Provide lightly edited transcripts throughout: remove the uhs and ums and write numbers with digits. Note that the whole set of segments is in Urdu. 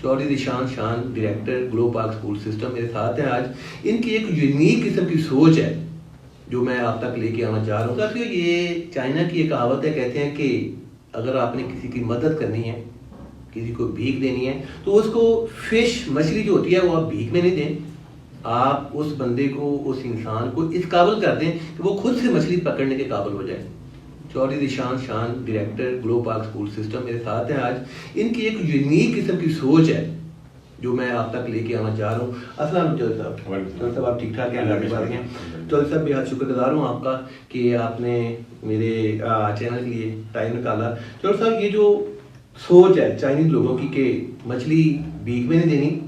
چودھری ذیشان شان ڈائریکٹر گلو پارک اسکول سسٹم میرے ساتھ ہیں آج. ان کی ایک یونیک قسم کی سوچ ہے جو میں آپ تک لے کے آنا چاہ رہا ہوں. ساتھیو یہ چائنا کی ایک کہاوت ہے, کہتے ہیں کہ اگر آپ نے کسی کی مدد کرنی ہے, کسی کو بھیک دینی ہے, تو اس کو فش مچھلی جو ہوتی ہے وہ آپ بھیک میں نہیں دیں, آپ اس بندے کو, اس انسان کو اس قابل کر دیں کہ وہ خود سے مچھلی پکڑنے کے قابل ہو جائے. چودھری ذیشان شان ڈائریکٹر گلو پارک اسکول سسٹم میرے ساتھ ہیں آج. ان کی ایک یونیک قسم کی سوچ ہے جو میں آپ تک لے کے آنا چاہ رہا ہوں. السلام علیکم چودھری صاحب. چودھری صاحب آپ ٹھیک ٹھاک ہیں؟ اللہ کی بات ہیں. چودھری صاحب بے حد شکر گزار ہوں آپ کا کہ آپ نے میرے چینل کے لیے ٹائم نکالا. چودھری صاحب یہ جو سوچ ہے چائنیز لوگوں کی کہ مچھلی بھیک میں نہیں دینی,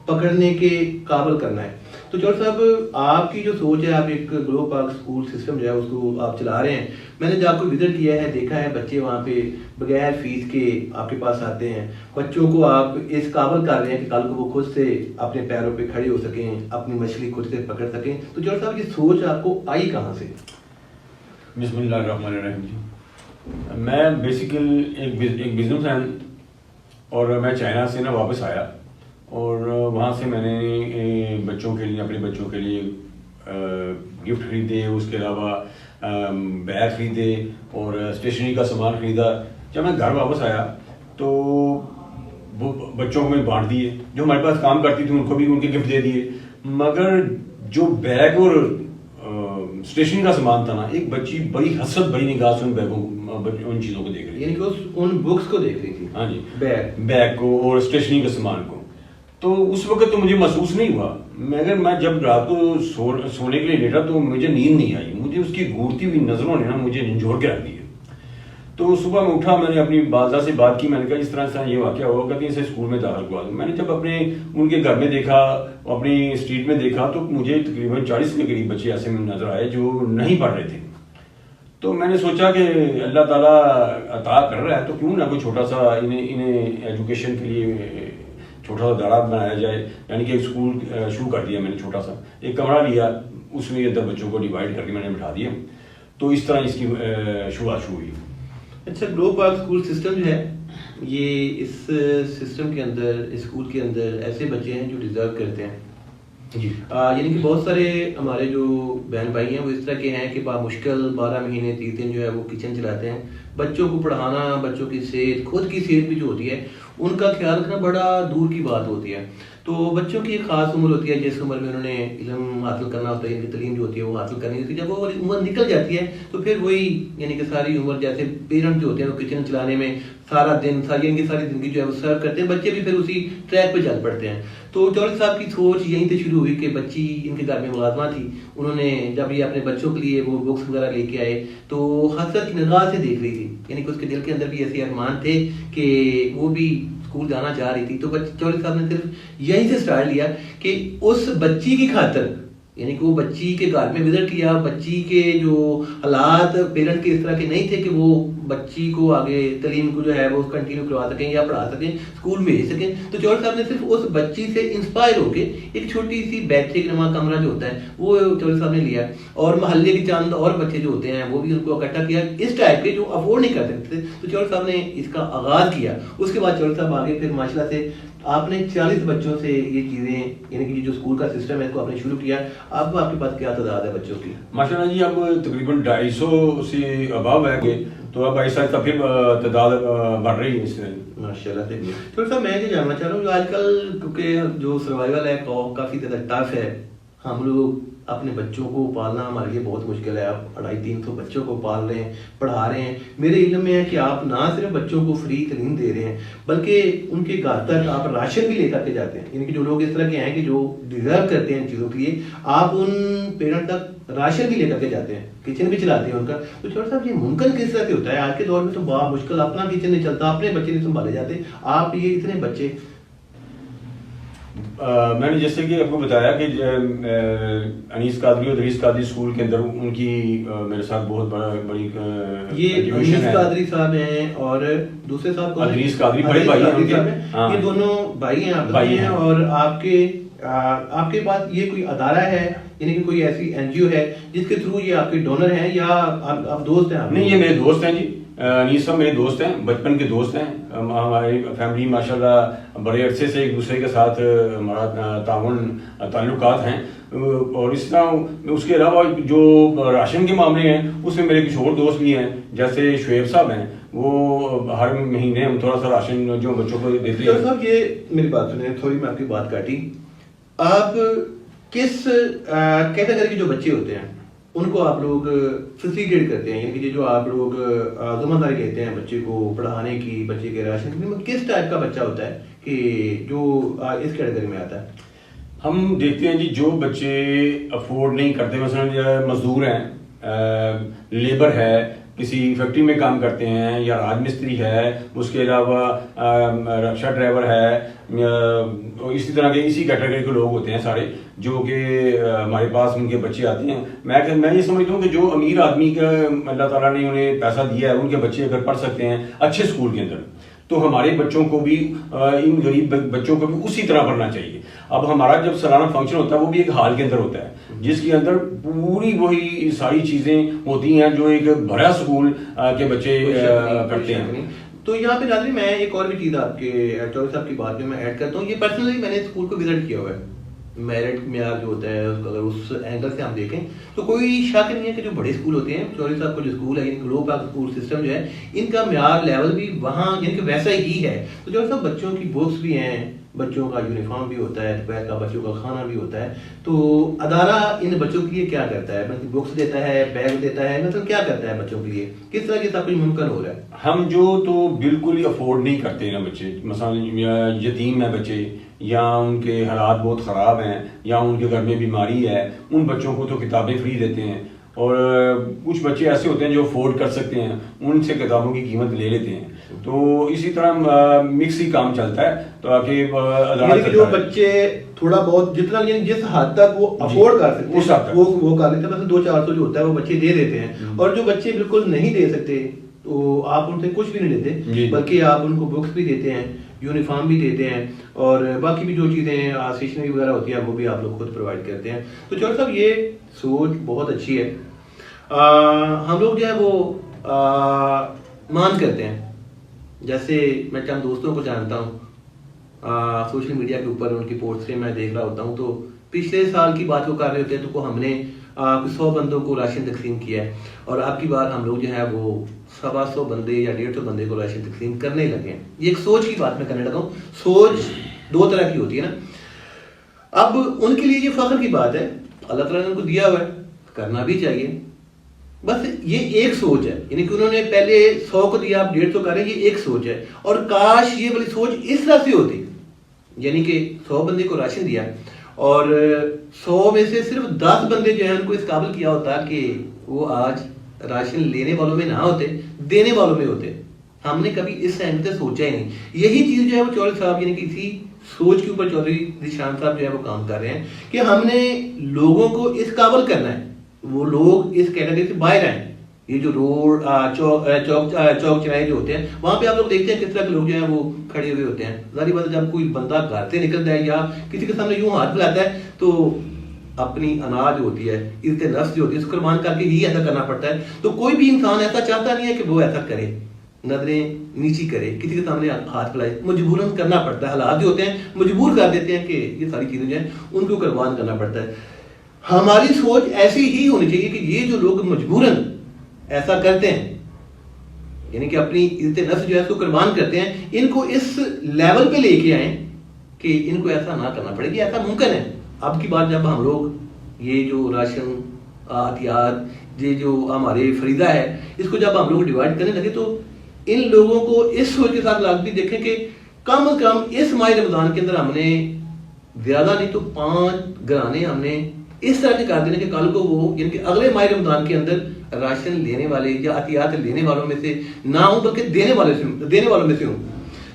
پکڑنے کے قابل کرنا ہے, تو چودھری صاحب آپ کی جو سوچ ہے, آپ ایک گلو پارک اسکول سسٹم جو ہے اس کو آپ چلا رہے ہیں. میں نے جب کو وزٹ کیا ہے, دیکھا ہے بچے وہاں پہ بغیر فیس کے آپ کے پاس آتے ہیں. بچوں کو آپ اس قابل کر رہے ہیں کہ کل کو وہ خود سے اپنے پیروں پہ کھڑے ہو سکیں, اپنی مچھلی خود سے پکڑ سکیں. تو چودھری صاحب یہ سوچ آپ کو آئی کہاں سے؟ بسم اللہ الرحمن الرحیم. جی میں بیسیکل ایک بزنس مین, اور میں چائنا سے واپس آیا, اور وہاں سے میں نے بچوں کے لیے, اپنے بچوں کے لیے گفٹ خریدے, اس کے علاوہ بیگ خریدے اور اسٹیشنری کا سامان خریدا. جب میں گھر واپس آیا تو وہ بچوں کو میں بانٹ دیے, جو ہمارے پاس کام کرتی تھی ان کو بھی ان کے گفٹ دے دیے. مگر جو بیگ اور اسٹیشنری کا سامان تھا نا, ایک بچی بڑی حسرت بڑی نگاہ سے ان بیگوں ان چیزوں کو دیکھ رہی, یعنی کہ ان بکس کو دیکھ رہی تھی. ہاں جی, بیگ کو اور اسٹیشنری کے سامان کو. تو اس وقت تو مجھے محسوس نہیں ہوا, مگر میں جب رات کو سونے کے لیے لیٹا تو مجھے نیند نہیں آئی. مجھے اس کی گھورتی ہوئی نظروں نے نا مجھے جھنجھوڑ کے رکھ دیا. تو صبح میں اٹھا, میں نے اپنی والدہ سے بات کی, میں نے کہا اس طرح سے یہ واقعہ ہوا, کہتے ہیں اسے اسکول میں داخل کروا دوں. میں نے جب اپنے ان کے گھر میں دیکھا, اپنی اسٹریٹ میں دیکھا, تو مجھے تقریباً 40 کے قریب بچے ایسے میں نظر آئے جو نہیں پڑھ رہے تھے. تو میں نے سوچا کہ اللہ تعالیٰ عطا کر رہا ہے تو کیوں نہ کوئی چھوٹا سا انہیں ایجوکیشن کے لیے چھوٹا سا داڑا بنایا جائے. یعنی کہ اسکول شروع کر دیا میں نے, چھوٹا سا ایک کمرہ لیا, اس میں اندر بچوں کو ڈیوائڈ کر کے میں نے بٹھا دیا. تو اس طرح اس کی شروعات شروع ہوئی. اچھا, گلو پارک اسکول سسٹم جو ہے, یہ اس سسٹم کے اندر, اسکول کے اندر ایسے بچے ہیں جو ڈیزرو کرتے ہیں. جی یعنی کہ بہت سارے ہمارے جو بہن بھائی ہیں وہ اس طرح کے ہیں کہ بامشکل 12 مہینے 30 دن جو ہے وہ کچن چلاتے ہیں. بچوں کو پڑھانا, بچوں کی صحت, خود کی صحت بھی جو ہوتی ہے ان کا خیال رکھنا بڑا دور کی بات ہوتی ہے. تو بچوں کی ایک خاص عمر ہوتی ہے جس عمر میں انہوں نے علم حاصل کرنا ہوتا ہے, ان کی تعلیم جو ہوتی ہے وہ حاصل کرنی ہوتی ہے. جب وہ عمر نکل جاتی ہے تو پھر وہی یعنی کہ ساری عمر, جیسے پیرنٹ جو ہوتے ہیں وہ کچن چلانے میں سارا دن, ان کی ساری زندگی جو ہے وہ سرو کرتے ہیں, بچے بھی پھر اسی ٹریک پہ چل پڑتے ہیں. تو چودھری صاحب کی سوچ یہیں سے شروع ہوئی کہ بچی ان کے گھر میں ملازمہ تھی, انہوں نے جب یہ اپنے بچوں کے لیے وہ بکس وغیرہ لے کے آئے تو حسرت کی نگاہ سے دیکھ رہی تھی. یعنی کہ اس کے دل کے اندر بھی ایسے ارمان تھے کہ وہ بھی اسکول جانا چاہ رہی تھی. تو چودھری صاحب نے صرف یہیں سے سٹارٹ لیا کہ اس بچی کی خاطر, یعنی کہ وہ بچی کے گھر میں وزٹ کیا, بچی کے جو حالات پیرنٹ کے اس طرح کے نہیں تھے کہ وہ بچی کو آگے تعلیم کو جو ہے وہ کنٹینیو کروا سکیں یا پڑھا سکیں, اسکول بھیج سکیں. تو چودھری صاحب نے صرف اس بچی سے انسپائر ہو کے ایک چھوٹی سی بیٹری نما کمرہ جو ہوتا ہے وہ چودھری صاحب نے لیا, اور محلے کے چند اور بچے جو ہوتے ہیں وہ بھی ان کو اکٹھا کیا اس ٹائپ کے جو افورڈ نہیں کر سکتے تھے. تو چودھری صاحب نے اس کا آغاز کیا. اس کے بعد چودھری صاحب آگے پھر ماشاءاللہ سے آپ نے 40 بچوں سے یہ چیزیں, یعنی کہ جو اسکول کا سسٹم ہے اس کو آپ نے شروع کیا. اب آپ کے پاس کیا تعداد ہے بچوں کی؟ ماشاءاللہ جی اب تقریباً 250 سے اباب ہے کہ, تو اب ایسا پھر تعداد بڑھ رہی ہے اس میں ماشاءاللہ سے. چودھری صاحب میں یہ جاننا چاہ رہا ہوں کہ آج کل کیونکہ جو سروائیول ہے کافی زیادہ ٹف ہے, ہم لوگ اپنے بچوں کو پالنا ہمارے لیے بہت مشکل ہے. آپ 250-300 بچوں کو پال رہے ہیں, پڑھا رہے ہیں. میرے علم میں ہے کہ آپ نہ صرف بچوں کو فری تعلیم دے رہے ہیں بلکہ ان کے گھر تک آپ راشن بھی لے کر کے جاتے ہیں. یعنی کہ جو لوگ اس طرح کے ہیں کہ جو ڈیزرو کرتے ہیں ان چیزوں کے لیے, آپ ان پیرنٹ تک راشن بھی لے کر کے جاتے ہیں, کچن بھی چلاتے ہیں ان کا. تو چودھری صاحب یہ ممکن کس طرح سے ہوتا ہے؟ آج کے دور میں تو بہت مشکل, اپنا کچن نہیں چلتا, اپنے بچے نہیں سنبھالے جاتے, آپ یہ اتنے بچے. میں نے جیسے کہ آپ کو بتایا کہ انیس قادری اور ادریس قادری اسکول کے اندر ان کی میرے ساتھ بہت بڑی یہ انیس قادری صاحب ہیں اور دوسرے صاحب ادریس قادری بڑے بھائی ہیں, یہ دونوں بھائی ہیں آپ ہیں. اور آپ کے پاس یہ کوئی ادارہ ہے, یعنی کہ کوئی ایسی NGO ہے جس کے تھرو یہ آپ کے ڈونر ہیں یا آپ دوست ہیں؟ نہیں, یہ میرے دوست ہیں جی, انیس صاحب میرے دوست ہیں، بچپن کے دوست ہیں، ہماری فیملی ماشاءاللہ بڑے عرصے سے ایک دوسرے کے ساتھ ہمارا تعلقات ہیں، اور اس طرح اس کے علاوہ جو راشن کے معاملے ہیں اس میں میرے کچھ اور دوست بھی ہیں، جیسے شعیب صاحب ہیں، وہ ہر مہینے ہم تھوڑا سا راشن جو بچوں کو دیتے ہیں۔ صاحب یہ میری بات سنیں، تھوڑی میں آپ کی بات کاٹی، آپ کس کیٹیگری کے جو بچے ہوتے ہیں ان کو آپ لوگ فیسیلیٹیٹ کرتے ہیں، یعنی کہ جو آپ لوگ ذمہ داری لیتے ہیں بچے کو پڑھانے کی، بچے کے راشن کی، کس ٹائپ کا بچہ ہوتا ہے کہ جو اس کیٹیگری میں آتا ہے؟ ہم دیکھتے ہیں جی جو بچے افورڈ نہیں کرتے، مثلا مزدور ہیں، لیبر ہے، کسی فیکٹری میں کام کرتے ہیں، یا راج مستری ہے، اس کے علاوہ رکشا ڈرائیور ہے، اسی طرح کے اسی کیٹیگری کے لوگ ہوتے ہیں سارے، جو کہ ہمارے پاس ان کے بچے آتے ہیں۔ میں یہ سمجھتا ہوں کہ جو امیر آدمی کا اللہ تعالیٰ نے انہیں پیسہ دیا ہے، ان کے بچے اگر پڑھ سکتے ہیں اچھے اسکول کے اندر، تو ہمارے بچوں کو بھی، ان غریب بچوں کو بھی اسی طرح پڑھنا چاہیے۔ اب ہمارا جب سالانہ فنکشن ہوتا ہے وہ بھی ایک ہال کے اندر ہوتا ہے، جس کے اندر پوری وہی ساری چیزیں ہوتی ہیں جو ایک بڑا اسکول کے بچے کرتے ہیں۔ تو یہاں پہ ناظرین میں ایک اور بھی چیز آپ کے چودھری صاحب کی بات میں ایڈ کرتا ہوں، یہ پرسنلی میں نے اسکول کو وزٹ کیا ہوا ہے، میرٹ معیار جو ہوتا ہے اگر اس اینگل سے ہم دیکھیں تو کوئی شک نہیں ہے کہ جو بڑے اسکول ہوتے ہیں، چودھری صاحب کا جو اسکول ہے، گلو پاک اسکول سسٹم جو ہے، ان کا معیار لیول بھی وہاں یعنی کہ ویسا ہی ہے۔ تو چودھری صاحب بچوں کی بکس بھی ہیں، بچوں کا یونیفارم بھی ہوتا ہے، دوپہر کا بچوں کا کھانا بھی ہوتا ہے، تو ادارہ ان بچوں کے لیے کیا کرتا ہے؟ مطلب بکس دیتا ہے، بیگ دیتا ہے، مطلب کیا کرتا ہے بچوں کے لیے؟ کس طرح کے سب کچھ ممکن ہو رہا ہے؟ ہم جو تو بالکل ہی افورڈ نہیں کرتے نا بچے، مثلا یتیم ہیں بچے، یا ان کے حالات بہت خراب ہیں، یا ان کے گھر میں بیماری ہے، ان بچوں کو تو کتابیں فری دیتے ہیں، اور کچھ بچے ایسے ہوتے ہیں جو افورڈ کر سکتے ہیں، ان سے کتابوں کی قیمت لے لیتے ہیں۔ تو اسی طرح مکس ہی کام چلتا ہے، تاکہ جو بچے تھوڑا بہت جتنا یعنی جس حد تک وہ افورڈ کر سکتے ہیں وہ کر لیتے ہیں، مثلا 200-400 جو ہوتا ہے وہ بچے دے دیتے ہیں، اور جو بچے بالکل نہیں دے سکتے تو آپ ان سے کچھ بھی نہیں لیتے، بلکہ آپ ان کو بکس بھی دیتے ہیں، یونیفارم بھی دیتے ہیں، اور باقی بھی جو چیزیں اسٹیشنری وغیرہ ہوتی ہے وہ بھی آپ لوگ خود پرووائڈ کرتے ہیں۔ تو چودھری صاحب یہ سوچ بہت اچھی ہے۔ ہم لوگ جو ہے وہ مان کرتے ہیں، جیسے میں چند دوستوں کو جانتا ہوں، سوشل میڈیا کے اوپر ان کی پوسٹ سے میں دیکھ رہا ہوتا ہوں، تو پچھلے سال کی بات کو کر رہے ہوتے ہیں تو ہم نے 100 بندوں کو راشن تقسیم کیا ہے، اور آپ کی بات ہم لوگ جو ہے وہ 125 بندے یا 150 بندے کو راشن تقسیم کرنے لگے ہیں۔ یہ ایک سوچ کی بات میں کرنے لگا ہوں۔ سوچ دو طرح کی ہوتی ہے نا، اب ان کے لیے یہ فخر کی بات ہے، اللہ تعالیٰ نے ان کو دیا ہوا ہے، کرنا بھی چاہیے، بس یہ ایک سوچ ہے، یعنی کہ انہوں نے پہلے 100 کو دیا، آپ 150 کر رہے ہیں، یہ ایک سوچ ہے۔ اور کاش یہ والی سوچ اس طرح سے ہوتی، یعنی کہ 100 بندے کو راشن دیا اور 100 میں سے صرف 10 بندے جو ہیں ان کو اس قابل کیا ہوتا کہ وہ آج راشن لینے والوں میں نہ ہوتے، دینے والوں میں ہوتے۔ ہم نے کبھی اس اینگل سے سوچا ہی نہیں۔ یہی چیز جو ہے وہ چودھری صاحب یعنی کہ اسی سوچ کے اوپر چودھری ذیشان صاحب جو ہے وہ کام کر رہے ہیں کہ ہم نے لوگوں کو اس قابل کرنا ہے، وہ لوگ اس کیٹیگری سے باہر آئیں۔ یہ جو روڈ چوک چراہے جو ہوتے ہیں وہاں پہ آپ لوگ دیکھتے ہیں کس طرح کے لوگ جو ہیں وہ کھڑے ہوئے ہوتے ہیں۔ ظاہر بات ہے جب کوئی بندہ گھر سے نکلتا ہے یا کسی کے سامنے یوں ہاتھ پھیلاتا ہے تو اپنی انا جو ہوتی ہے، عزت نفس جو ہوتی ہے، اس کو قربان کر کے ہی ایسا کرنا پڑتا ہے۔ تو کوئی بھی انسان ایسا چاہتا نہیں ہے کہ وہ ایسا کرے، نظریں نیچی کرے، کسی کے سامنے ہاتھ پھیلائے، مجبوراً کرنا پڑتا ہے۔ حالات جو ہوتے ہیں مجبور کر دیتے ہیں کہ یہ ساری چیزیں جو ہیں ان کو قربان کرنا پڑتا ہے۔ ہماری سوچ ایسی ہی ہونی چاہیے کہ یہ جو لوگ مجبوراً ایسا کرتے ہیں، یعنی کہ اپنی عزت نفس جو ہے اس کو قربان کرتے ہیں، ان کو اس لیول پہ لے کے آئیں کہ ان کو ایسا نہ کرنا پڑے گی، ایسا ممکن ہے۔ اب کی بات جب ہم لوگ یہ جو راشن عطیات یہ جو ہمارے فریضہ ہے اس کو جب ہم لوگ ڈیوائڈ کرنے لگے تو ان لوگوں کو اس سوچ کے ساتھ لاگتی دیکھیں کہ کم از کم اس ماہ رمضان کے اندر ہم نے زیادہ نہیں تو 5 گھرانے ہم نے اس طرح کے کر دینے کہ کل کو وہ یعنی کہ اگلے ماہ رمضان کے اندر راشن لینے والے یا عطیات لینے والوں میں سے نہ ہوں بلکہ دینے والوں میں سے ہوں۔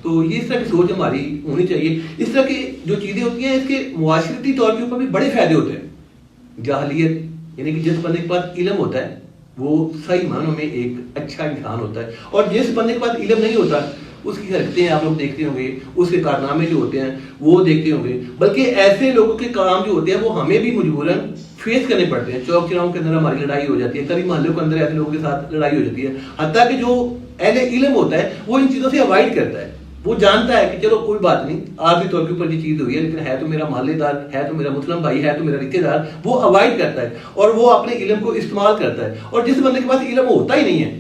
تو یہ اس طرح کی سوچ ہماری ہونی چاہیے۔ اس طرح کی جو چیزیں ہوتی ہیں اس کے معاشرتی طور کے اوپر بھی بڑے فائدے ہوتے ہیں۔ جاہلیت یعنی کہ جس بندے کے پاس علم ہوتا ہے وہ صحیح معنوں میں ایک اچھا انسان ہوتا ہے، اور جس بندے کے پاس علم نہیں ہوتا اس کی حرکتیں آپ لوگ دیکھتے ہوں گے، اس کے کارنامے جو ہوتے ہیں وہ دیکھتے ہوں گے، بلکہ ایسے لوگوں کے کام جو ہوتے ہیں وہ ہمیں بھی مجبوراً فیس کرنے پڑتے ہیں۔ چوک چراہوں کے اندر ہماری لڑائی ہو جاتی ہے، کبھی محلوں کے اندر ایسے لوگوں کے ساتھ لڑائی ہو جاتی ہے، حتیٰ کہ جو اہل علم ہوتا ہے وہ ان چیزوں سے اوائڈ کرتا ہے. وہ جانتا ہے کہ چلو کوئی بات نہیں آرزی طور کے اوپر یہ چیز ہوئی ہے لیکن ہے تو میرا محلے دار, ہے تو میرا مسلم بھائی, ہے تو میرا رشتے دار, وہ اوائڈ کرتا ہے اور وہ اپنے علم کو استعمال کرتا ہے. اور جس بندے کے پاس علم ہوتا ہی نہیں ہے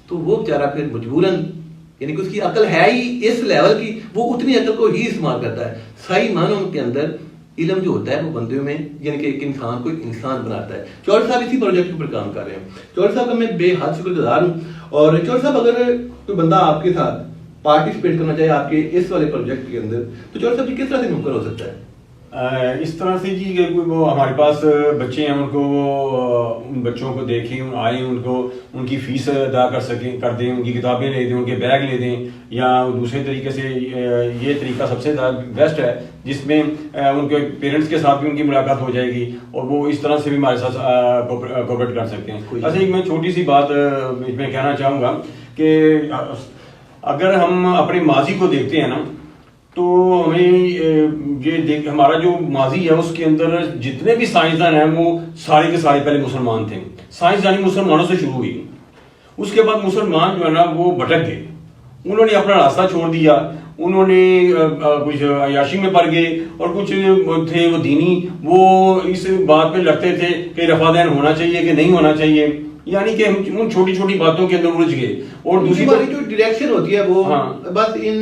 تو وہ بیچارہ پھر مجبوراً, یعنی کہ اس کی عقل ہے ہی اس لیول کی, وہ اتنی عقل کو ہی استعمال کرتا ہے. صحیح معنوں کے اندر علم جو ہوتا ہے وہ بندوں میں, یعنی کہ ایک انسان کو ایک انسان بناتا ہے. چودھری صاحب اسی پروجیکٹ کے اوپر کام کر رہے ہیں. چودھری صاحب کا میں بے حد شکر گزار ہوں. اور چودھری صاحب اگر کوئی بندہ آپ کے ساتھ پارٹیسپیٹ کرنا چاہے آپ کے اس والے پروجیکٹ کے اندر تو چودھری صاحب جی کس طرح سے ممکن ہو سکتا ہے؟ اس طرح سے جی کہ وہ ہمارے پاس بچے ہیں, ان کو ان بچوں کو دیکھیں, آئیں, ان کو ان کی فیس ادا کر دیں, ان کی کتابیں لے دیں, ان کے بیگ لے دیں, یا دوسرے طریقے سے یہ طریقہ سب سے بیسٹ ہے جس میں ان کے پیرنٹس کے ساتھ بھی ان کی ملاقات ہو جائے گی اور وہ اس طرح سے بھی ہمارے ساتھ کوپریٹ کر سکتے ہیں. ایسے ایک میں چھوٹی سی بات اس میں کہنا چاہوں گا کہ اگر ہم اپنے ماضی کو دیکھتے ہیں نا تو ہمیں یہ ہمارا جو ماضی ہے اس کے اندر جتنے بھی سائنسدان ہیں وہ سارے کے سارے پہلے مسلمان تھے. سائنسدانی مسلمانوں سے شروع ہوئی, اس کے بعد مسلمان جو ہے نا وہ بھٹک گئے, انہوں نے اپنا راستہ چھوڑ دیا, انہوں نے کچھ عیاشی میں پڑ گئے, اور کچھ تھے وہ دینی, وہ اس بات پہ لڑتے تھے کہ رفع دین ہونا چاہیے کہ نہیں ہونا چاہیے, یعنی کہ ہم ان چھوٹی چھوٹی باتوں کے اندر الجھ گئے. اور دوسری جو ڈائریکشن ہوتی ہے وہ بس ان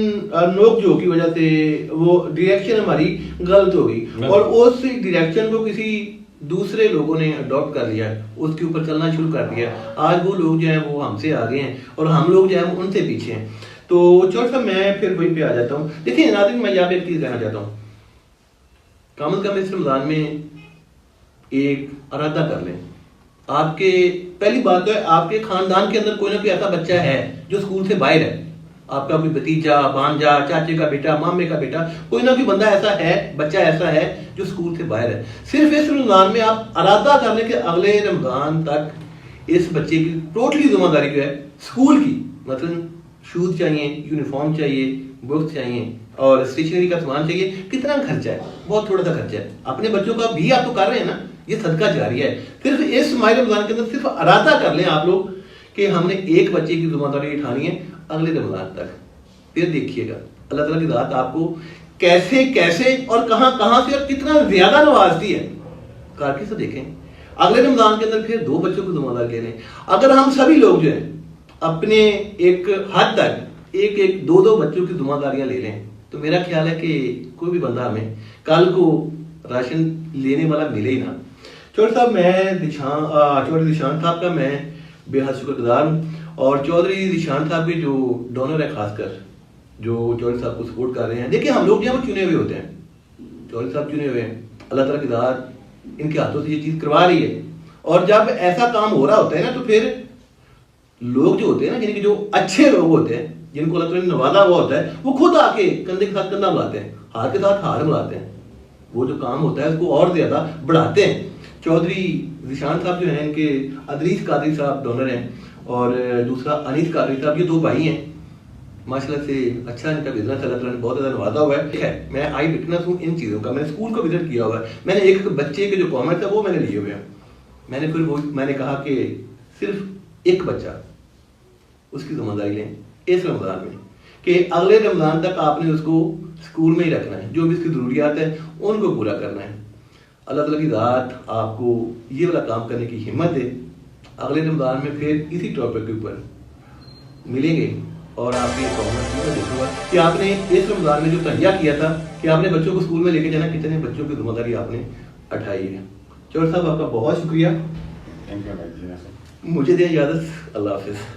نوک جھوک کی وجہ سے وہ ڈائریکشن ہماری غلط ہو گئی, اور اس ڈائریکشن کو کسی دوسرے لوگوں نے اڈاپٹ کر لیا, اس کے اوپر چلنا شروع کر دیا. آج وہ لوگ جو ہیں وہ ہم سے آگے ہیں اور ہم لوگ جو ہیں ان سے پیچھے ہیں. تو چودھری صاحب میں پھر وہیں پہ آ جاتا ہوں. دیکھیں ناظرین, میں یہاں پہ ایک چیز کہنا چاہتا ہوں, کم از کم اس رمضان میں ایک ارادہ کر لیں. آپ کے پہلی بات تو ہے آپ کے خاندان کے اندر کوئی نہ کوئی ایسا بچہ ہے جو اسکول سے باہر ہے. آپ کا کوئی بھتیجا, بھانجا, چاچے کا بیٹا, مامے کا بیٹا, کوئی نہ کوئی بندہ ایسا ہے, بچہ ایسا ہے جو اسکول سے باہر ہے. صرف اس رمضان میں آپ ارادہ کر لیں کہ اگلے رمضان تک اس بچے کی ٹوٹلی ذمہ داری جو ہے اسکول کی, مثلا شوز چاہیے, یونیفارم چاہیے, بکس چاہیے اور اسٹیشنری کا سامان چاہیے. کتنا خرچہ ہے؟ بہت تھوڑا سا خرچہ ہے. اپنے بچوں کا بھی آپ تو کر رہے ہیں نا, یہ صدقہ جاری ہے. صرف اس ماہ رمضان کے اندر صرف ارادہ کر لیں آپ لوگ کہ ہم نے ایک بچے کی ذمہ داری اٹھانی ہے اگلے رمضان تک. پھر دیکھیے گا اللہ تعالیٰ کی ذات آپ کو کیسے کیسے اور کہاں کہاں سے اور کتنا زیادہ نوازتی ہے. کر کے سے دیکھیں اگلے رمضان کے اندر پھر 2 بچوں کو ذمہ داری لے لیں. اگر ہم سبھی لوگ جو ہیں اپنے ایک حد تک ایک 2 بچوں کی ذمہ داریاں لے لیں تو میرا خیال ہے کہ کوئی بھی بندہ ہمیں کل کو راشن لینے والا ملے ہی نہ. چودھری صاحب میں چودھری ذیشان صاحب کا میں بے حد شکر گزار ہوں, اور چودھری ذیشان صاحب کے جو ڈونر ہے خاص کر جو چودھری صاحب کو سپورٹ کر رہے ہیں. دیکھیں ہم لوگ جو ہیں وہ چنے ہوئے ہوتے ہیں, چودھری صاحب چنے ہوئے ہیں, اللہ تعالیٰ کی ذات ان کے ہاتھوں سے یہ چیز کروا رہی ہے. اور جب ایسا کام ہو رہا ہوتا ہے نا تو پھر لوگ جو ہوتے ہیں نا, یعنی کہ جو اچھے لوگ ہوتے ہیں جن کو اللہ تعالیٰ نے نوازا ہوا ہوتا ہے, وہ خود آ کے کندھے کے ساتھ کندھا ملاتے ہیں, ہاتھ کے ساتھ ہاتھ ملاتے ہیں, وہ جو کام ہوتا ہے اس کو اور زیادہ بڑھاتے ہیں. چودھری ذیشان صاحب جو ہیں ان کے ادریس قادری صاحب ڈونر ہیں, اور دوسرا انیس قادری صاحب, یہ 2 بھائی ہیں ماشاءاللہ سے. اچھا ان کا بزنس اللہ تعالیٰ نے بہت زیادہ نوازا ہوا ہے. میں آئی وٹنس ہوں ان چیزوں کا, میں نے اسکول کو وزٹ کیا ہوا ہے, میں نے ایک بچے کے جو کامنٹ ہے وہ میں نے لیے ہوئے ہیں. میں نے کہا کہ صرف ایک بچہ اس کی ذمہ داری لیں اس رمضان میں کہ اگلے رمضان تک آپ نے اس کو اسکول میں ہی رکھنا ہے, جو بھی اس کی ضروریات ہیں ان کو پورا کرنا ہے. اللہ تعالیٰ کی ذات آپ کو یہ والا کام کرنے کی ہمت دے. اگلے رمضان میں پھر اسی ٹاپک کے اوپر ملیں گے اور آپ کے کامنٹ میں دیکھوں گا کہ آپ نے اس رمضان میں جو تہیا کیا تھا کہ آپ نے بچوں کو اسکول میں لے کے جانا, کتنے بچوں کی ذمہ داری آپ نے اٹھائی ہے. چودھری صاحب آپ کا بہت شکریہ, مجھے دیں اجازت, اللہ حافظ.